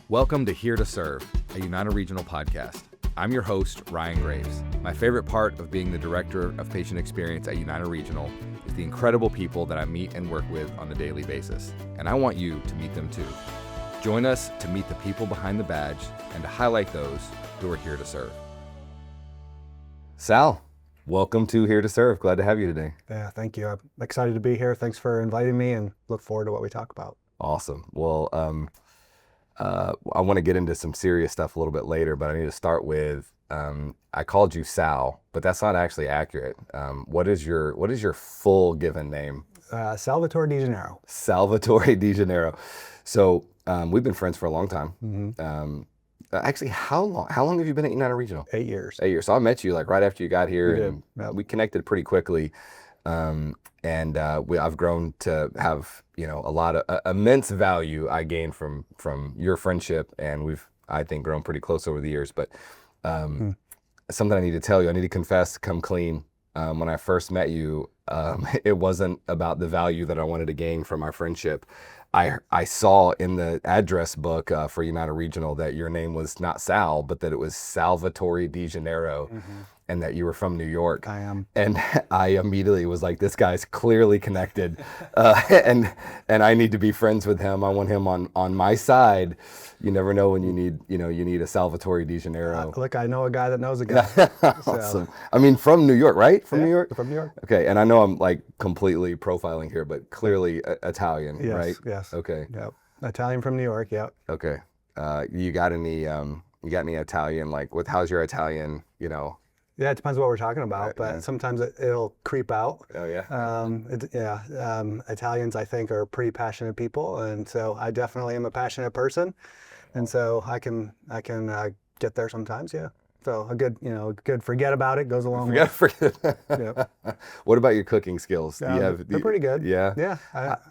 Welcome to Here to Serve, a United Regional podcast. I'm your host, Ryan Graves. My favorite part of being the Director of Patient Experience at United Regional is the incredible people that I meet and work with on a daily basis, and I want you to meet them too. Join us to meet the people behind the badge and to highlight those who are here to serve. Sal, welcome to Here to Serve. Glad to have you today. Yeah, thank you. I'm excited to be here. Thanks for inviting me and look forward to what we talk about. Awesome. Well, I want to get into some serious stuff a little bit later, but I need to start with, I called you Sal, but that's not actually accurate. What is your full given name? Salvatore DiGennaro. Salvatore DiGennaro. So we've been friends for a long time. Mm-hmm. Actually, how long have you been at United Regional? 8 years. 8 years. So I met you like right after you got here, and Yep. we connected pretty quickly. I've grown to have, a lot of immense value I gained from your friendship, and we've, I think, grown pretty close over the years. But something I need to tell you, I need to confess, come clean. When I first met you, it wasn't about the value that I wanted to gain from our friendship. I saw in the address book for United Regional that your name was not Sal, but that it was Salvatore DiGennaro. Mm-hmm. And that you were from New York. I am. And I immediately was like, this guy's clearly connected, and I need to be friends with him. I want him on my side. You never know when you need a Salvatore DiGennaro. Look, I know a guy that knows a guy. Awesome. I mean, from New York, right? New York? From New York. Okay, and I know I'm like completely profiling here, but clearly Italian, Yes, right? Yes. Okay. Yep. Italian from New York. Yep. Okay. You got any Italian, like, how's your Italian, Yeah, it depends what we're talking about, but sometimes it'll creep out. Oh yeah. Italians, I think, are pretty passionate people, and so I definitely am a passionate person, and so I can get there sometimes. Yeah. So a good forget about it goes a long way. Forget. Yep. What about your cooking skills? They're pretty good. Yeah. Yeah.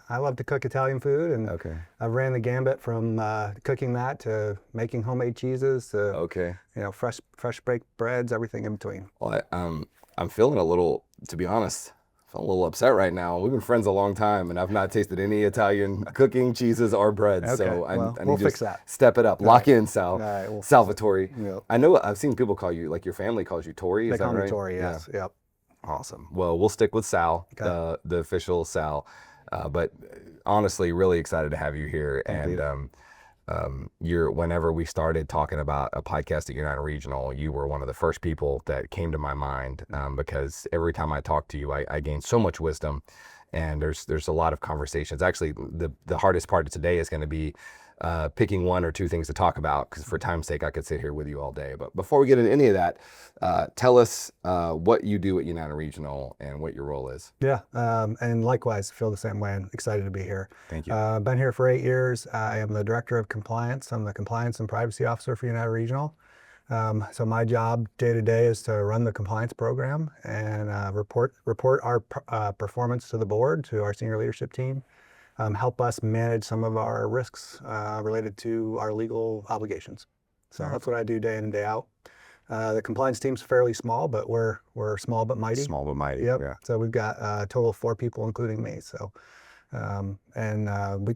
I love to cook Italian food, and I've ran the gambit from cooking that to making homemade cheeses to fresh baked breads, everything in between. Well, I'm feeling a little, to be honest, a little upset right now. We've been friends a long time, and I've not tasted any Italian cooking, cheeses, or breads. Okay. So I we'll need fix to that. Step it up. Lock in, Sal. All right, well, Salvatore. Yep. I know I've seen people call you, like your family calls you Tori. They Is that call right? me Tori, yes. Yeah. Yep. Awesome. Well, we'll stick with Sal, Okay. the official Sal. But honestly, really excited to have you here. Thank you. Whenever we started talking about a podcast at United Regional, you were one of the first people that came to my mind, because every time I talk to you, I gain so much wisdom, and there's a lot of conversations. Actually, the hardest part of today is going to be picking one or two things to talk about, because for time's sake, I could sit here with you all day. But before we get into any of that, tell us what you do at United Regional and what your role is. Yeah, and likewise, feel the same way. I'm excited to be here. Thank you. Been here for 8 years. I am the Director of Compliance. I'm the Compliance and Privacy Officer for United Regional. So my job day to day is to run the compliance program and report our performance to the board, to our senior leadership team. Help us manage some of our risks related to our legal obligations. So that's what I do day in and day out. The compliance team's fairly small, but we're small but mighty. Small but mighty. Yep. Yeah. So we've got a total of 4 people, including me. So,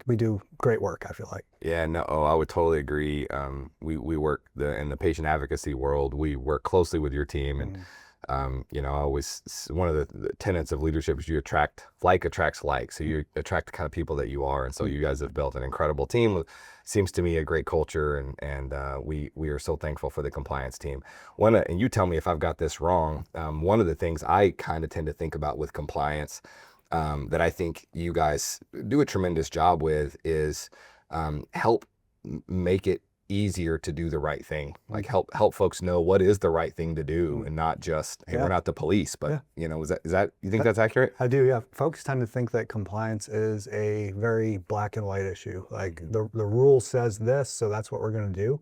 we do great work, I feel like. Yeah, no, I would totally agree. We work in the patient advocacy world. We work closely with your team, and one of the tenets of leadership is like attracts like. So you attract the kind of people that you are, and so you guys have built an incredible team. Seems to me a great culture, and we are so thankful for the compliance team. And you tell me if I've got this wrong. One of the things I kind of tend to think about with compliance, that I think you guys do a tremendous job with, is help make it easier to do the right thing. Like help folks know what is the right thing to do, and not just, hey, we're not the police, but is that you think that's accurate? I do, yeah. Folks tend to think that compliance is a very black and white issue. Like the rule says this, so that's what we're going to do.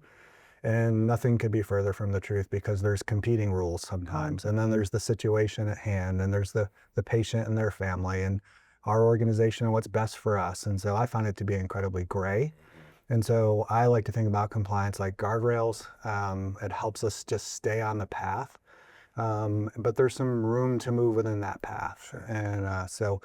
And nothing could be further from the truth, because there's competing rules sometimes. And then there's the situation at hand, and there's the patient and their family, and our organization and what's best for us. And so I find it to be incredibly gray. And so I like to think about compliance like guardrails. It helps us just stay on the path. But there's some room to move within that path. Sure. And so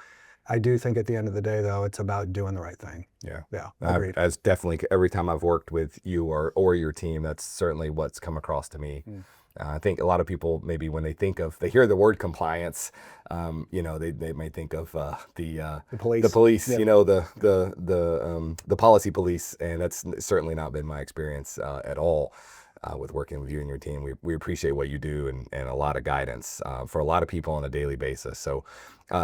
I do think at the end of the day, though, it's about doing the right thing. Yeah. Yeah, agreed. As definitely every time I've worked with you or your team, that's certainly what's come across to me. I think a lot of people, maybe when they hear the word compliance, they may think of the police. the police, Yep. the policy police, and that's certainly not been my experience at all. With working with you and your team, we appreciate what you do and a lot of guidance for a lot of people on a daily basis. So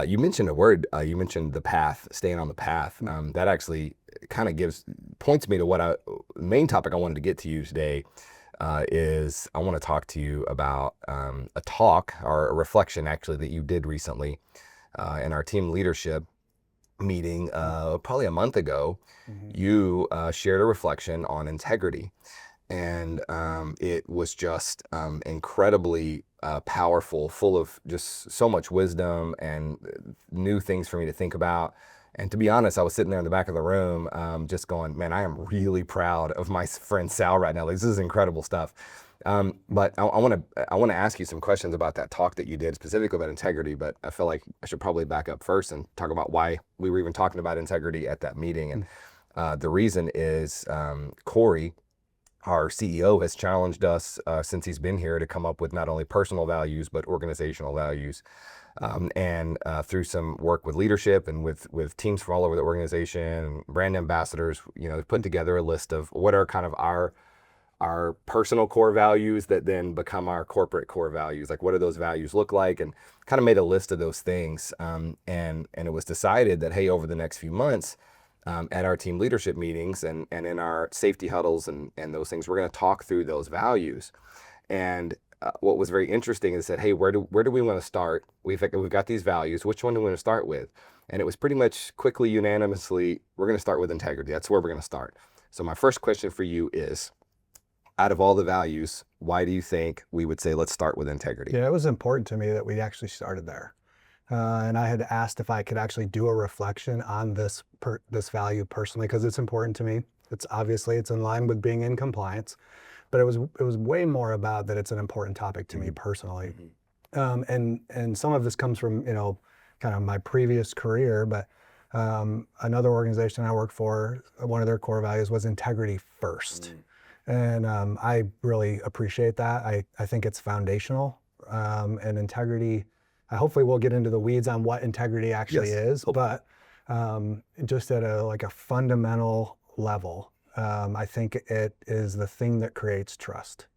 you mentioned a word, you mentioned the path, staying on the path. That actually kind of points me to the main topic I wanted to get to you today is I want to talk to you about a talk or a reflection actually that you did recently in our team leadership meeting probably a month ago. You shared a reflection on integrity. And it was just incredibly powerful, full of just so much wisdom and new things for me to think about. And to be honest, I was sitting there in the back of the room just going, man, I am really proud of my friend Sal right now. Like, this is incredible stuff. But I want to ask you some questions about that talk that you did, specifically about integrity. But I feel like I should probably back up first and talk about why we were even talking about integrity at that meeting. And the reason is Corey, our CEO, has challenged us since he's been here to come up with not only personal values, but organizational values. And through some work with leadership and with teams from all over the organization, brand ambassadors, they've put together a list of what are kind of our personal core values that then become our corporate core values. Like, what do those values look like? And kind of made a list of those things. And it was decided that, hey, over the next few months, at our team leadership meetings and in our safety huddles and those things, we're going to talk through those values. And what was very interesting is that, hey, where do we want to start? We've got these values. Which one do we want to start with? And it was pretty much quickly, unanimously, we're going to start with integrity. That's where we're going to start. So my first question for you is, out of all the values, why do you think we would say, let's start with integrity? Yeah, it was important to me that we actually started there. And I had asked if I could actually do a reflection on this value personally, because it's important to me. It's in line with being in compliance, but it was way more about that it's an important topic to me personally. And some of this comes from, kind of my previous career, but another organization I worked for, one of their core values was integrity first. And I really appreciate that. I think it's foundational, and integrity, hopefully we'll get into the weeds on what integrity actually is, but just at a fundamental level, I think it is the thing that creates trust.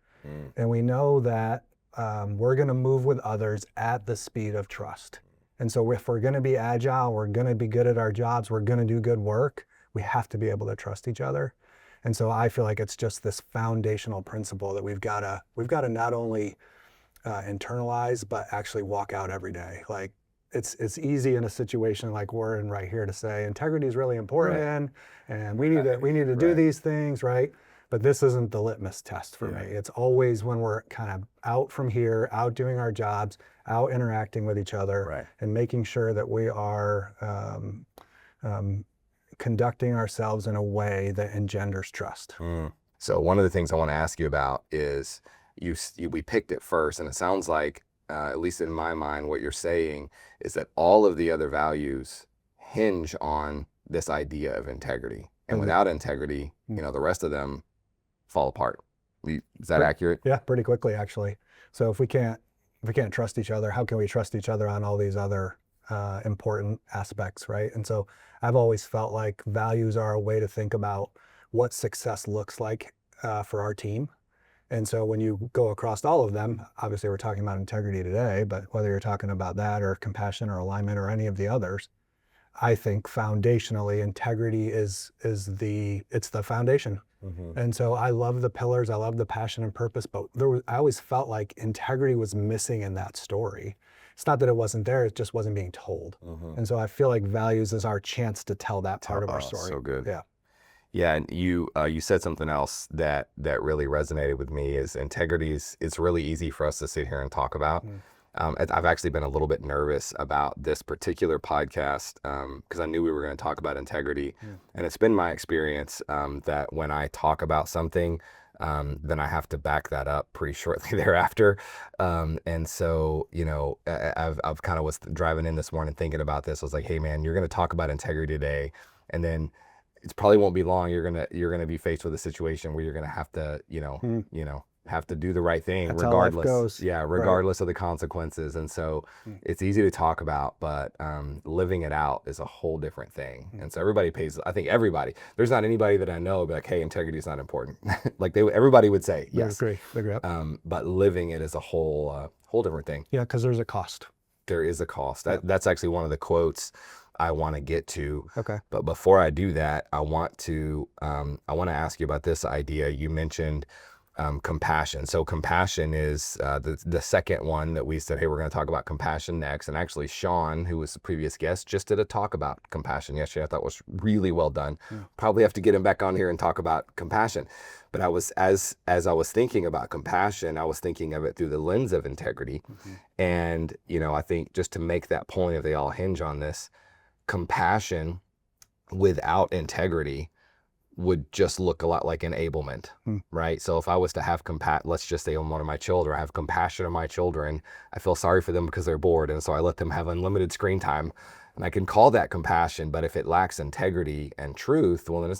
And we know that we're going to move with others at the speed of trust. And so if we're going to be agile, we're going to be good at our jobs, we're going to do good work, we have to be able to trust each other. And so I feel like it's just this foundational principle that we've got to not only internalize, but actually walk out every day. Like, it's easy in a situation like we're in right here to say integrity is really important, and we need to do these things, right? But this isn't the litmus test for me. It's always when we're kind of out from here, out doing our jobs, out interacting with each other, and making sure that we are conducting ourselves in a way that engenders trust. So one of the things I want to ask you about is we picked it first, and it sounds like, at least in my mind, what you're saying is that all of the other values hinge on this idea of integrity. And without integrity, the rest of them fall apart. Is that accurate? Yeah, pretty quickly, actually. So if we can't trust each other, how can we trust each other on all these other important aspects, right? And so I've always felt like values are a way to think about what success looks like for our team. And so when you go across all of them, obviously we're talking about integrity today, but whether you're talking about that or compassion or alignment or any of the others, I think foundationally integrity is the foundation. And so I love the pillars, I love the passion and purpose, but I always felt like integrity was missing in that story. It's not that it wasn't there, it just wasn't being told. And so I feel like values is our chance to tell that part of our story. So good. Yeah. Yeah, and you said something else that really resonated with me is integrity it's really easy for us to sit here and talk about. I've actually been a little bit nervous about this particular podcast because I knew we were going to talk about integrity. And it's been my experience that when I talk about something, then I have to back that up pretty shortly thereafter. And so, I've kind of was driving in this morning thinking about this. I was like, hey man, you're going to talk about integrity today, and then it probably won't be long. You're gonna be faced with a situation where you're gonna have to, have to do the right thing, That's how life regardless. goes. Yeah, Right. regardless of the consequences. And so it's easy to talk about, but living it out is a whole different thing. And so everybody pays. I think everybody. There's not anybody that I know be like, hey, integrity is not important. Like everybody would say yes. Agree. Yep. But living it is a whole different thing. Yeah, because there's a cost. There is a cost. Yep. That's actually one of the quotes I want to get to. Okay. But before I do that, I want to ask you about this idea. You mentioned compassion. So compassion is the second one that we said, hey, we're going to talk about compassion next. And actually, Sean, who was the previous guest, just did a talk about compassion yesterday. I thought was really well done. Probably have to get him back on here and talk about compassion. But I was as I was thinking about compassion, I was thinking of it through the lens of integrity. And I think just to make that point, if they all hinge on this, compassion without integrity would just look a lot like enablement, right? So if I was to have let's just say on one of my children, I have compassion on my children, I feel sorry for them because they're bored, and so I let them have unlimited screen time, and I can call that compassion. But if it lacks integrity and truth, well, then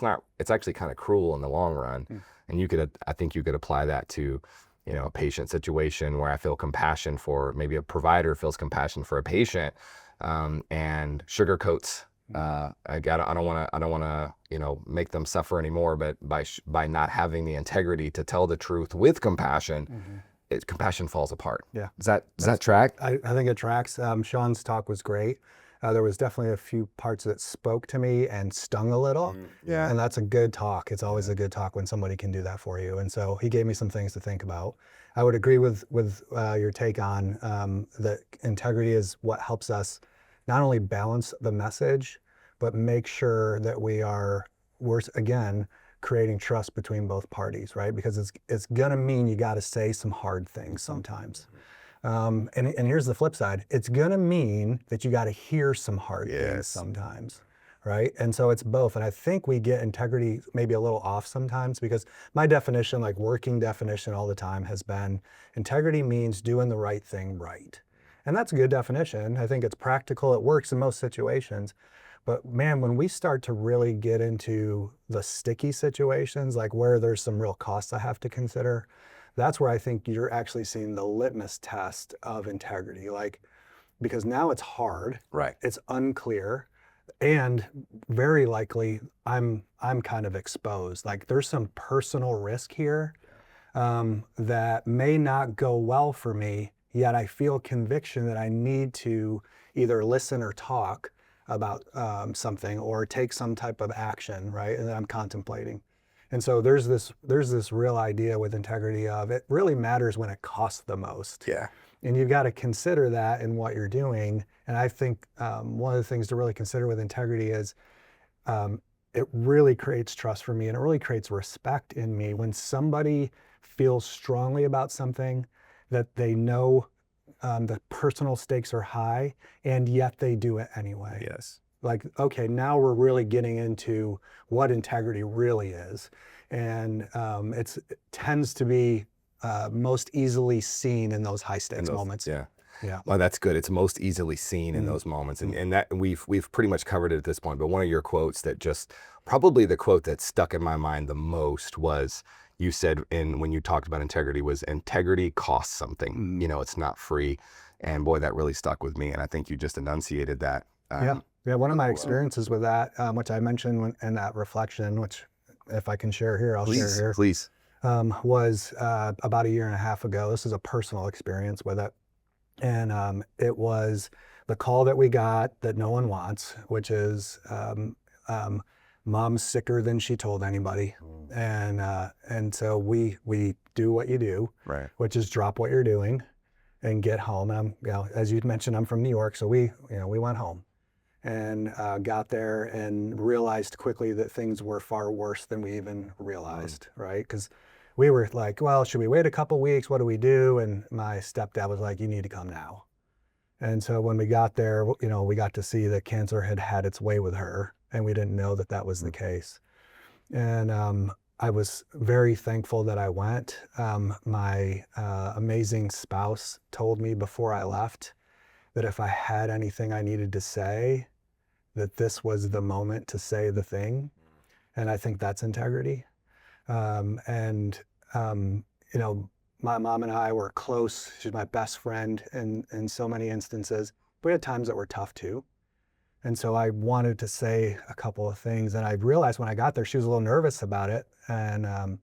it's actually kind of cruel in the long run. And I think you could apply that to, a patient situation where I feel compassion for, maybe a provider feels compassion for a patient, and sugarcoats. I don't want to, make them suffer anymore. But by not having the integrity to tell the truth with compassion, compassion falls apart. Yeah. Does that track? I think it tracks. Sean's talk was great. There was definitely a few parts that spoke to me and stung a little. Yeah. And that's a good talk. It's always a good talk when somebody can do that for you. And so he gave me some things to think about. I would agree with your take on that integrity is what helps us not only balance the message, but make sure that we're again creating trust between both parties, right? Because it's gonna mean you got to say some hard things sometimes. And here's the flip side. It's gonna mean that you got to hear some hard things sometimes, right? And so it's both. And I think we get integrity maybe a little off sometimes, because my definition, like working definition all the time, has been integrity means doing the right thing right. And that's a good definition. I think it's practical. It works in most situations. But man, when we start to really get into the sticky situations, like where there's some real costs I have to consider, that's where I think you're actually seeing the litmus test of integrity. Like, because now it's hard, Right. It's unclear, and very likely I'm kind of exposed. Like there's some personal risk here that may not go well for me, yet I feel conviction that I need to either listen or talk about something or take some type of action, right? And that I'm contemplating. And so there's this real idea with integrity of it really matters when it costs the most. Yeah. And you've got to consider that in what you're doing. And I think one of the things to really consider with integrity is it really creates trust for me, and it really creates respect in me when somebody feels strongly about something that they know the personal stakes are high, and yet they do it anyway. Yes. Like, okay, now we're really getting into what integrity really is. And it tends to be most easily seen in those high stakes moments. Yeah. Yeah. Well, that's good. It's most easily seen in those moments. And that we've pretty much covered it at this point. But one of your quotes that probably the quote that stuck in my mind the most was, you said when you talked about integrity, was integrity costs something. It's not free. And boy, that really stuck with me. And I think you just enunciated that. Yeah. One of my experiences with that, which I mentioned in that reflection, which if I can share here, I'll share here. Please. Was about 1.5 years ago. This is a personal experience with it. And it was the call that we got that no one wants, which is mom's sicker than she told anybody. And so we do what you do, right, which is drop what you're doing and get home. And as you mentioned, I'm from New York, so we went home and got there and realized quickly that things were far worse than we even realized, right? Because we were like, well, should we wait a couple weeks? What do we do? And my stepdad was like, you need to come now. And so when we got there, we got to see that cancer had its way with her, and we didn't know that was the case. And I was very thankful that I went. My amazing spouse told me before I left that if I had anything I needed to say, that this was the moment to say the thing. And I think that's integrity. And you know, my mom and I were close. She's my best friend in so many instances. We had times that were tough too. And so I wanted to say a couple of things. And I realized when I got there, she was a little nervous about it. And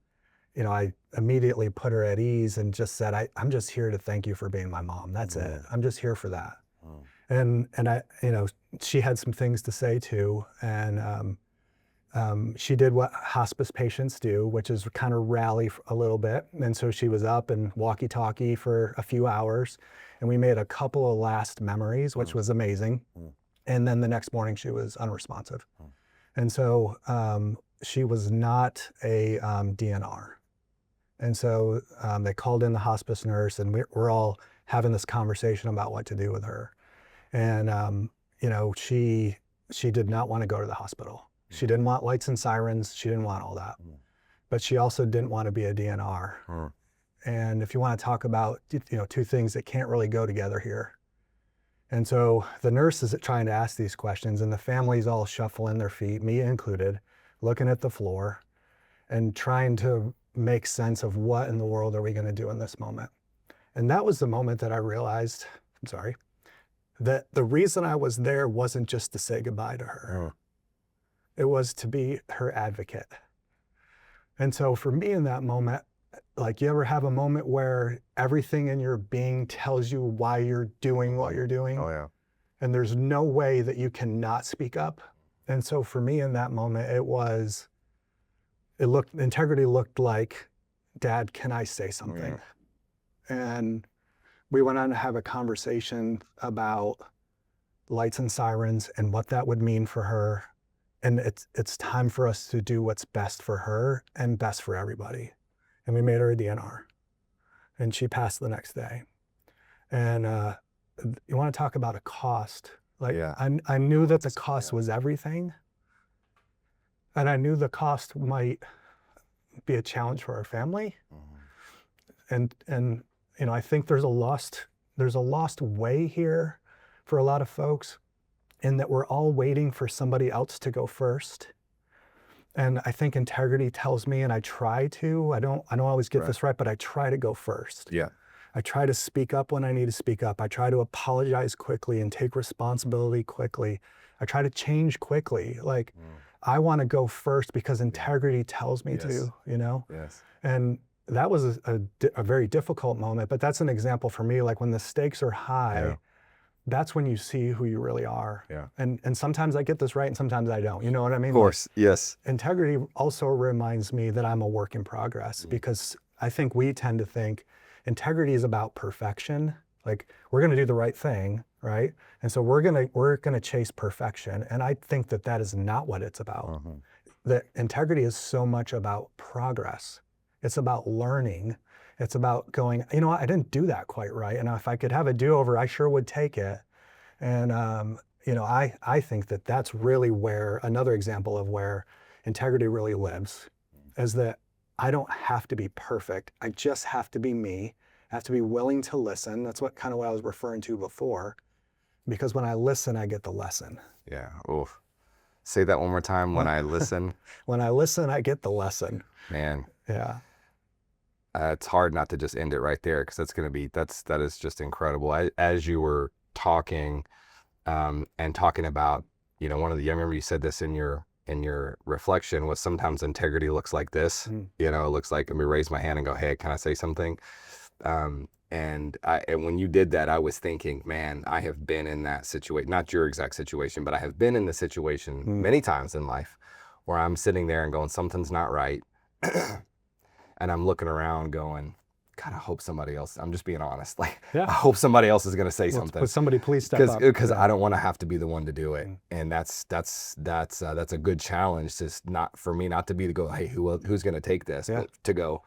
you know, I immediately put her at ease and just said, I'm just here to thank you for being my mom. That's it. I'm just here for that. And I, you know, she had some things to say too. And she did what hospice patients do, which is kind of rally a little bit. And so she was up and walkie-talkie for a few hours. And we made a couple of last memories, which was amazing. And then the next morning she was unresponsive. And so she was not a DNR. And so they called in the hospice nurse, and we're all having this conversation about what to do with her. And you know, she did not want to go to the hospital. She didn't want lights and sirens. She didn't want all that. But she also didn't want to be a DNR. And if you want to talk about, you know, two things that can't really go together here. And so the nurse is trying to ask these questions, and the family's all shuffling their feet, me included, looking at the floor and trying to make sense of what in the world are we going to do in this moment. And that was the moment that I realized, I'm sorry, that the reason I was there wasn't just to say goodbye to her. It was to be her advocate. And so for me in that moment, like, you ever have a moment where everything in your being tells you why you're doing what you're doing? Oh yeah. And there's no way that you cannot speak up. And so for me in that moment, integrity looked like, Dad, can I say something? And we went on to have a conversation about lights and sirens and what that would mean for her. And it's time for us to do what's best for her and best for everybody. And we made her a DNR. And she passed the next day. And you want to talk about a cost. Like, I knew that the cost was everything. And I knew the cost might be a challenge for our family. And you know, I think there's a lost way here for a lot of folks, in that we're all waiting for somebody else to go first. And I think integrity tells me, and I try to, I don't always get this right, but I try to go first. I try to speak up when I need to speak up. I try to apologize quickly and take responsibility quickly. I try to change quickly. Like, I want to go first because integrity tells me to, you know? And that was a very difficult moment, but that's an example for me. Like, when the stakes are high, that's when you see who you really are. And sometimes I get this right and sometimes I don't. You know what I mean? Of course, yes. Integrity also reminds me that I'm a work in progress, because I think we tend to think integrity is about perfection. Like, we're going to do the right thing, right? And so we're going to chase perfection. And I think that is not what it's about. That integrity is so much about progress. It's about learning. It's about going, you know what, I didn't do that quite right. And if I could have a do-over, I sure would take it. And you know, I think that that's really where, another example of where integrity really lives, is that I don't have to be perfect. I just have to be me. I have to be willing to listen. That's what I was referring to before. Because when I listen, I get the lesson. Yeah. Oof. Say that one more time. When I listen. When I listen, I get the lesson. Man. Yeah. It's hard not to just end it right there, because that is just incredible. As you were talking, and talking about, you know, I remember you said this in your reflection, was sometimes integrity looks like this. You know, it looks like, let me raise my hand and go, hey, can I say something? And when you did that, I was thinking, man, I have been in that situation, not your exact situation, but I have been in the situation many times in life where I'm sitting there and going, something's not right. And I'm looking around going, God, I hope somebody else, I'm just being honest. Like, I hope somebody else is going to say something. But somebody please step up. Because I don't want to have to be the one to do it. And that's a good challenge, not for me, not to be to go, hey, who's going to take this? But to go,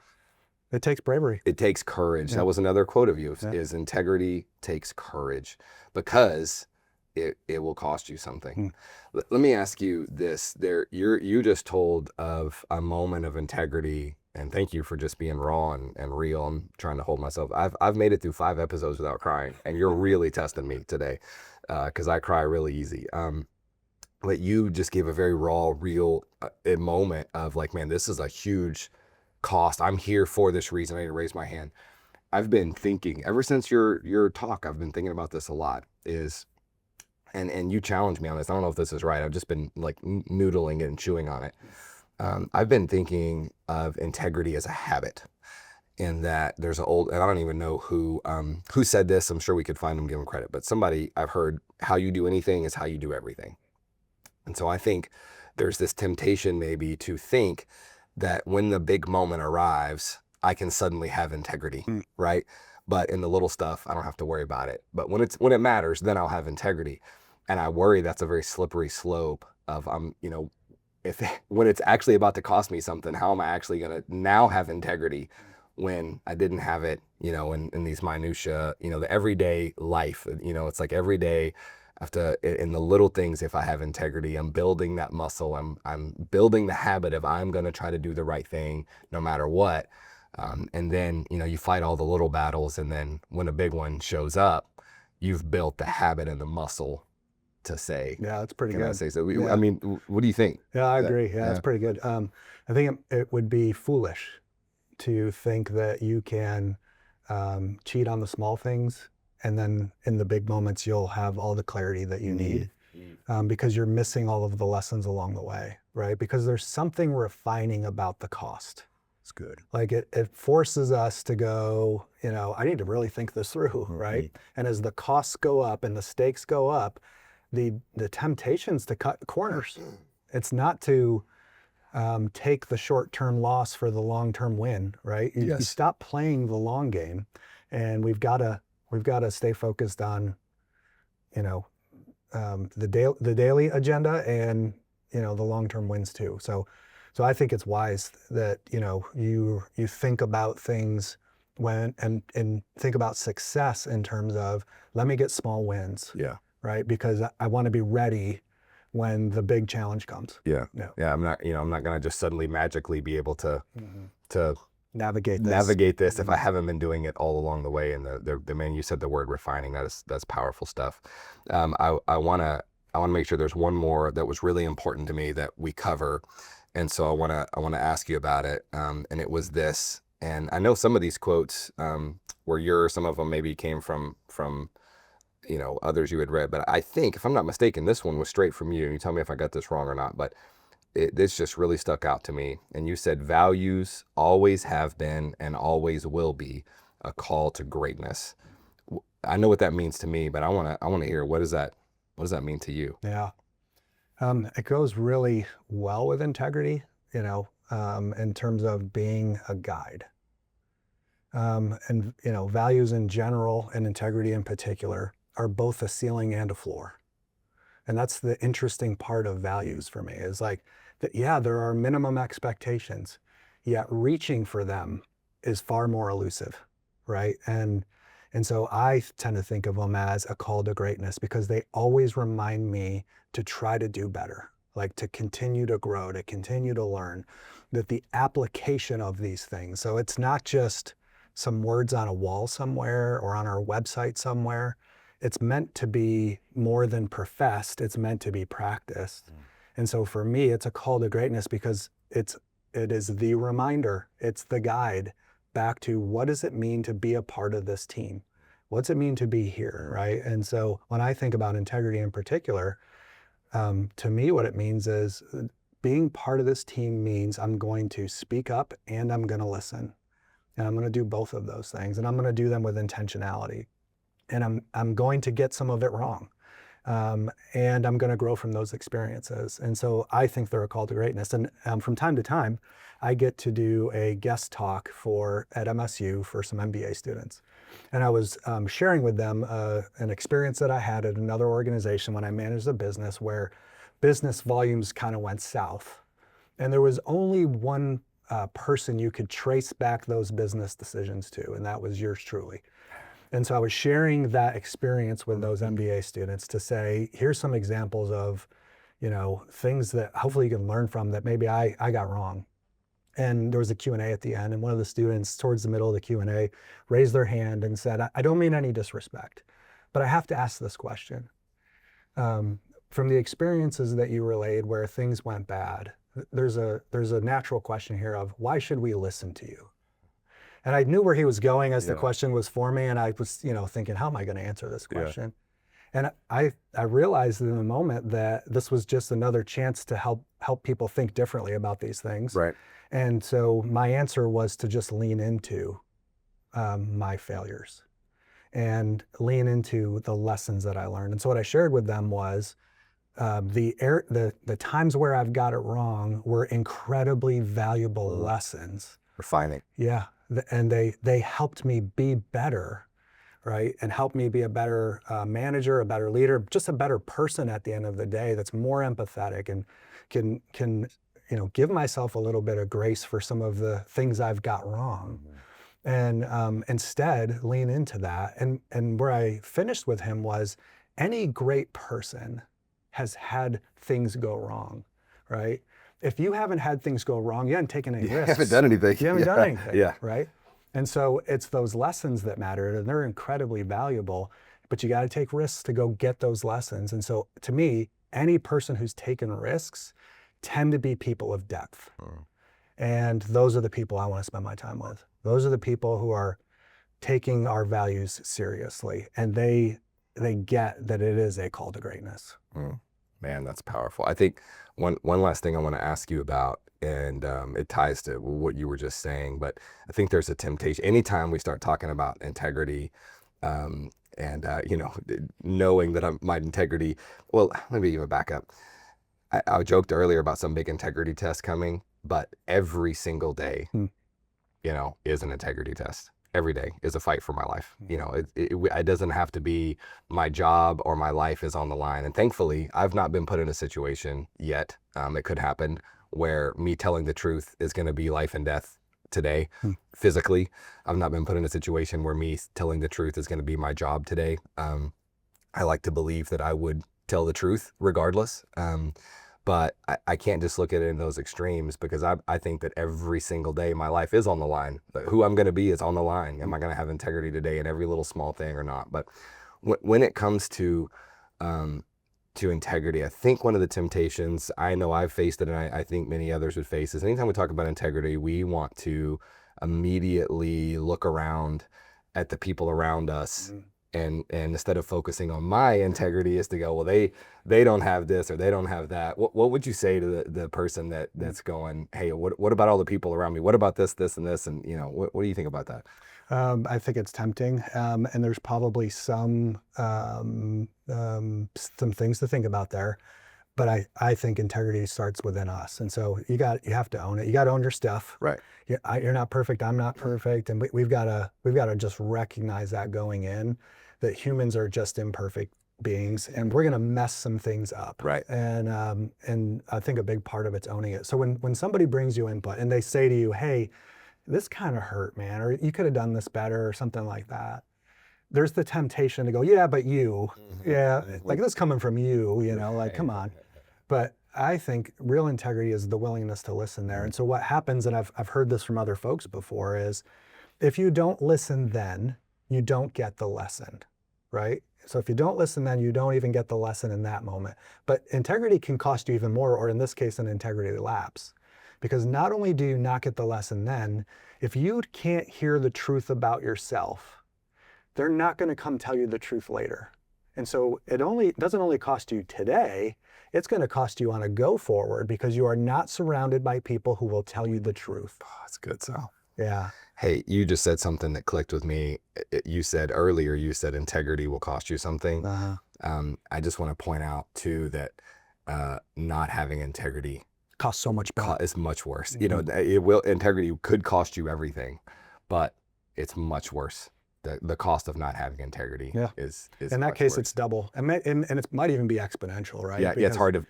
it takes bravery. It takes courage. That was another quote of you, is integrity takes courage. Because it will cost you something. Mm. Let me ask you this. You just told of a moment of integrity, and thank you for just being raw and real. I'm trying to hold myself. I've made it through 5 episodes without crying, and you're really testing me today, because I cry really easy. But you just gave a very raw, real moment of like, man, this is a huge cost. I'm here for this reason. I need to raise my hand. I've been thinking ever since your talk. I've been thinking about this a lot. And you challenged me on this. I don't know if this is right. I've just been like noodling it and chewing on it. I've been thinking of integrity as a habit, in that there's an old, and I don't even know who said this. I'm sure we could find them, give them credit, but somebody I've heard, how you do anything is how you do everything. And so I think there's this temptation maybe to think that when the big moment arrives, I can suddenly have integrity, right? But in the little stuff, I don't have to worry about it. But when it matters, then I'll have integrity. And I worry that's a very slippery slope of, if when it's actually about to cost me something, how am I actually going to now have integrity when I didn't have it, in these minutia, the everyday life, it's like every day I have to, in the little things, if I have integrity, I'm building that muscle. I'm building the habit of I'm going to try to do the right thing no matter what. And then, you fight all the little battles. And then when a big one shows up, you've built the habit and the muscle to say, Yeah, that's pretty can good. I say so? Yeah. I mean, what do you think? Yeah, I That- agree. Yeah, that's pretty good. I think it would be foolish to think that you can cheat on the small things, and then in the big moments you'll have all the clarity that you need, because you're missing all of the lessons along the way, right? Because there's something refining about the cost. It's good. Like it forces us to go, I need to really think this through, right? And as the costs go up and the stakes go up, the temptation's to cut corners. It's not to take the short-term loss for the long-term win, right? You stop playing the long game, and we've got to stay focused on, the daily agenda and the long-term wins too. So I think it's wise that you think about things and think about success in terms of, let me get small wins. Yeah. Right, because I want to be ready when the big challenge comes. Yeah. I'm not going to just suddenly magically be able to navigate this if I haven't been doing it all along the way. And the man, you said the word refining, that's powerful stuff. I want to make sure there's one more that was really important to me that we cover. And so I want to ask you about it. And it was this, and I know some of these quotes were yours, some of them maybe came from others you had read, but I think, if I'm not mistaken, this one was straight from you. You tell me if I got this wrong or not, but this just really stuck out to me. And you said, values always have been and always will be a call to greatness. I know what that means to me, but I want to hear, what does that mean to you? Yeah. It goes really well with integrity, in terms of being a guide. And values in general and integrity in particular are both a ceiling and a floor. And that's the interesting part of values for me, is like that, yeah, there are minimum expectations, yet reaching for them is far more elusive, right? And so I tend to think of them as a call to greatness, because they always remind me to try to do better, like to continue to grow, to continue to learn, that the application of these things. So it's not just some words on a wall somewhere or on our website somewhere. It's meant to be more than professed. It's meant to be practiced. And so for me, it's a call to greatness, because it is the reminder, it's the guide back to, what does it mean to be a part of this team? What's it mean to be here, right? And so when I think about integrity in particular, to me, what it means is being part of this team means I'm going to speak up and I'm going to listen. And I'm going to do both of those things, and I'm going to do them with intentionality. And I'm going to get some of it wrong. And I'm going to grow from those experiences. And so I think they're a call to greatness. And from time to time, I get to do a guest talk at MSU for some MBA students. And I was sharing with them an experience that I had at another organization when I managed a business where business volumes kind of went south. And there was only one person you could trace back those business decisions to, and that was yours truly. And so I was sharing that experience with those MBA students to say, here's some examples of, things that hopefully you can learn from that maybe I got wrong. And there was a Q&A at the end, and one of the students towards the middle of the Q&A raised their hand and said, I don't mean any disrespect, but I have to ask this question. From the experiences that you relayed where things went bad, there's a natural question here of why should we listen to you? And I knew where he was going as the question was for me, and I was, thinking, how am I going to answer this question? And I realized in the moment that this was just another chance to help people think differently about these things. Right. And so my answer was to just lean into my failures and lean into the lessons that I learned. And so what I shared with them was the times where I've got it wrong were incredibly valuable lessons. Refining. Yeah. And they helped me be better, right? And helped me be a better manager, a better leader, just a better person at the end of the day that's more empathetic and can give myself a little bit of grace for some of the things I've got wrong. And instead lean into that. And where I finished with him was any great person has had things go wrong, right? If you haven't had things go wrong, you haven't taken any risks. You haven't done anything. You haven't done anything, Yeah. right? And so it's those lessons that matter, and they're incredibly valuable, but you got to take risks to go get those lessons. And so to me, any person who's taken risks tend to be people of depth. And those are the people I want to spend my time with. Those are the people who are taking our values seriously, and they get that it is a call to greatness. Man, that's powerful. I think one last thing I want to ask you about, and it ties to what you were just saying, but I think there's a temptation anytime we start talking about integrity, knowing that my integrity, well, let me even back up. I joked earlier about some big integrity test coming, but every single day, is an integrity test. Every day is a fight for my life. It doesn't have to be my job or my life is on the line. And thankfully, I've not been put in a situation yet. It could happen where me telling the truth is going to be life and death today. Physically, I've not been put in a situation where me telling the truth is going to be my job today. I like to believe that I would tell the truth regardless. But I can't just look at it in those extremes, because I think that every single day my life is on the line. Who I'm going to be is on the line. Am I going to have integrity today in every little small thing or not? But when it comes to integrity, I think one of the temptations, I know I've faced it, and I think many others would face, is anytime we talk about integrity, we want to immediately look around at the people around us. And instead of focusing on my integrity, is to go, well, they don't have this or they don't have that. What would you say to the person that's going, hey, what about all the people around me? What about this, and this? And what do you think about that? I think it's tempting, and there's probably some things to think about there. But I think integrity starts within us, and so you have to own it. You got to own your stuff. Right. You're not perfect. I'm not perfect, and we've got to just recognize that going in, that humans are just imperfect beings, and we're gonna mess some things up. Right. And I think a big part of it's owning it. So when somebody brings you input and they say to you, hey, this kind of hurt, man, or you could have done this better, or something like that, there's the temptation to go, yeah, but you, like this coming from you, like, come on. But I think real integrity is the willingness to listen there. And so what happens, and I've heard this from other folks before, is if you don't listen then, you don't get the lesson, right? So if you don't listen then, you don't even get the lesson in that moment. But integrity can cost you even more, or in this case, an integrity lapse. Because not only do you not get the lesson then, if you can't hear the truth about yourself, they're not going to come tell you the truth later. And so it doesn't only cost you today, it's going to cost you on a go forward, because you are not surrounded by people who will tell you the truth. Oh, that's good, Sal. Yeah. Hey, you just said something that clicked with me. You said earlier, integrity will cost you something. I just want to point out too that not having integrity costs so much more. Is much worse. Integrity could cost you everything, but it's much worse. The cost of not having integrity is in that case worse. It's double, and it might even be exponential, right? Yeah, it's hard to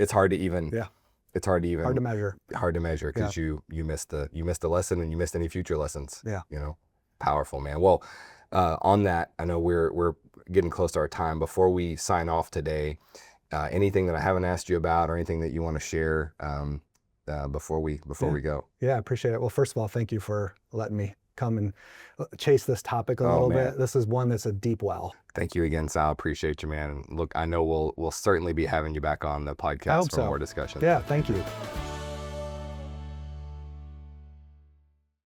measure because you missed the lesson, and you missed any future lessons. Yeah. Powerful, man. Well, on that, I know we're getting close to our time. Before we sign off today, anything that I haven't asked you about, or anything that you want to share before we go? Yeah, I appreciate it. Well, first of all, thank you for letting me come and chase this topic a Oh, little man. bit. This is one that's a deep well. Thank you again, Sal. Appreciate you, man. And look, I know we'll certainly be having you back on the I podcast hope for so. more discussion. Yeah, thank you.